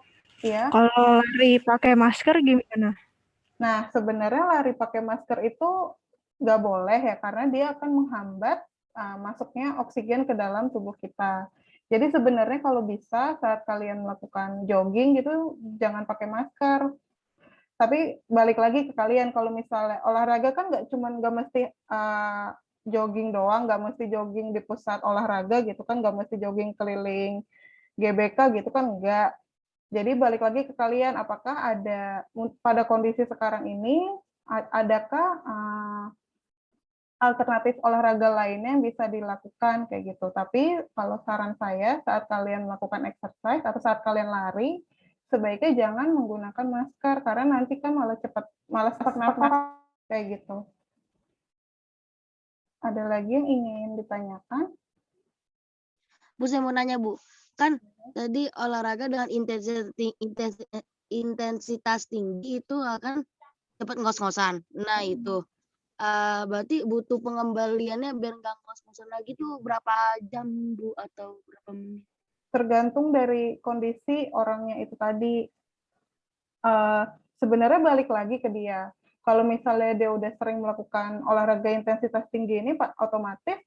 S2: Ya.
S3: kalau lari pakai masker gimana?
S2: Nah, sebenarnya lari pakai masker itu nggak boleh ya, karena dia akan menghambat masuknya oksigen ke dalam tubuh kita. Jadi sebenarnya kalau bisa saat kalian melakukan jogging gitu, jangan pakai masker. Tapi balik lagi ke kalian, kalau misalnya olahraga kan nggak mesti jogging doang, nggak mesti jogging di pusat olahraga gitu kan, nggak mesti jogging keliling GBK gitu kan, enggak. Jadi balik lagi ke kalian, apakah ada pada kondisi sekarang ini, adakah alternatif olahraga lainnya yang bisa dilakukan kayak gitu. Tapi kalau saran saya saat kalian melakukan exercise atau saat kalian lari, sebaiknya jangan menggunakan masker karena nanti kan malah sesak nafas kayak gitu. Ada lagi yang ingin ditanyakan?
S4: Bu, saya mau nanya, Bu. Kan tadi olahraga dengan intensitas tinggi itu akan cepat ngos-ngosan. Nah, itu. berarti butuh pengembaliannya biar nggak ngos-ngosan lagi tuh berapa jam Bu atau berapa menit?
S2: Tergantung dari kondisi orangnya itu tadi. Sebenarnya balik lagi ke dia. Kalau misalnya dia udah sering melakukan olahraga intensitas tinggi ini, Pak, otomatis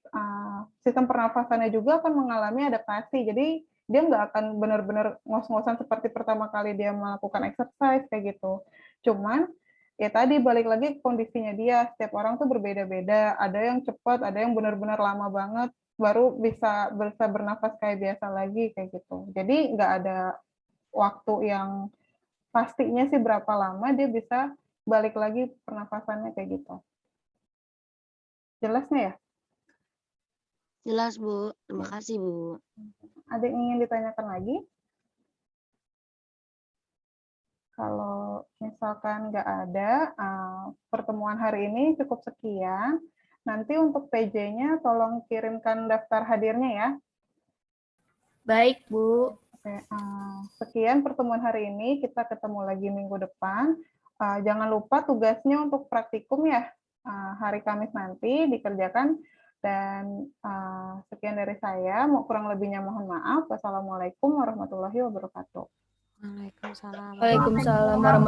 S2: sistem pernafasannya juga akan mengalami adaptasi. Jadi dia nggak akan benar-benar ngos-ngosan seperti pertama kali dia melakukan exercise kayak gitu. Cuman ya tadi balik lagi ke kondisinya dia. Setiap orang tuh berbeda-beda. Ada yang cepat, ada yang benar-benar lama banget baru bisa bernafas kayak biasa lagi kayak gitu. Jadi nggak ada waktu yang pastinya sih berapa lama dia bisa balik lagi pernafasannya kayak gitu. Jelasnya ya?
S4: Jelas Bu, terima kasih Bu.
S2: Ada yang ingin ditanyakan lagi? Kalau misalkan nggak ada, pertemuan hari ini cukup sekian. Nanti untuk PJ-nya tolong kirimkan daftar hadirnya ya.
S1: Baik, Bu.
S2: Oke, sekian pertemuan hari ini. Kita ketemu lagi minggu depan. Jangan lupa tugasnya untuk praktikum ya. Hari Kamis nanti dikerjakan. Dan sekian dari saya. Kurang lebihnya mohon maaf. Wassalamualaikum warahmatullahi wabarakatuh.
S6: Waalaikumsalam.
S1: Waalaikumsalam warahmatullahi